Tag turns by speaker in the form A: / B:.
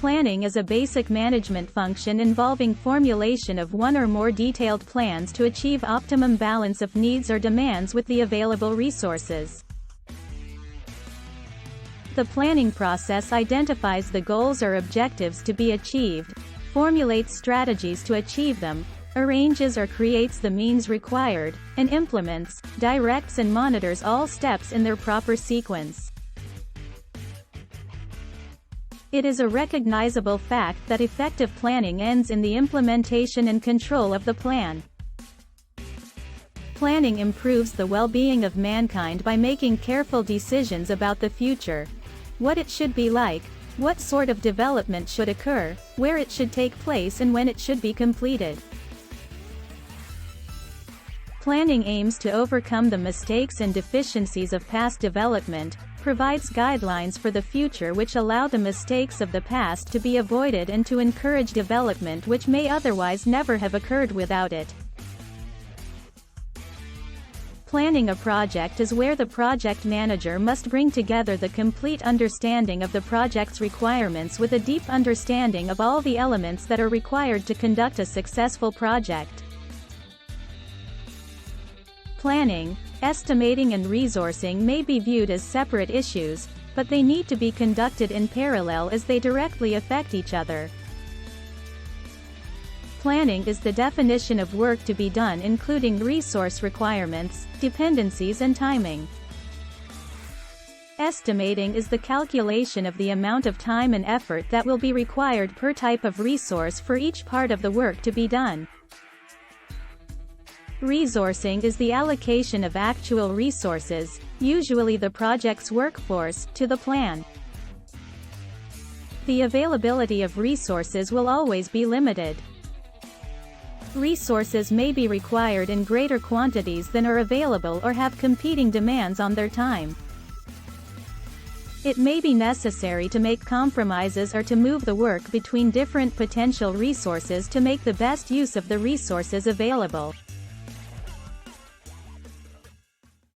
A: Planning is a basic management function involving formulation of one or more detailed plans to achieve optimum balance of needs or demands with the available resources. The planning process identifies the goals or objectives to be achieved, formulates strategies to achieve them, arranges or creates the means required, and implements, directs and monitors all steps in their proper sequence. It is a recognizable fact that effective planning ends in the implementation and control of the plan. Planning improves the well-being of mankind by making careful decisions about the future, what it should be like, what sort of development should occur, where it should take place and when it should be completed. Planning aims to overcome the mistakes and deficiencies of past development, provides guidelines for the future which allow the mistakes of the past to be avoided and to encourage development which may otherwise never have occurred without it. Planning a project is where the project manager must bring together the complete understanding of the project's requirements with a deep understanding of all the elements that are required to conduct a successful project. Planning, estimating and resourcing may be viewed as separate issues, but they need to be conducted in parallel as they directly affect each other. Planning is the definition of work to be done including resource requirements, dependencies and timing. Estimating is the calculation of the amount of time and effort that will be required per type of resource for each part of the work to be done. Resourcing is the allocation of actual resources, usually the project's workforce, to the plan. The availability of resources will always be limited. Resources may be required in greater quantities than are available or have competing demands on their time. It may be necessary to make compromises or to move the work between different potential resources to make the best use of the resources available.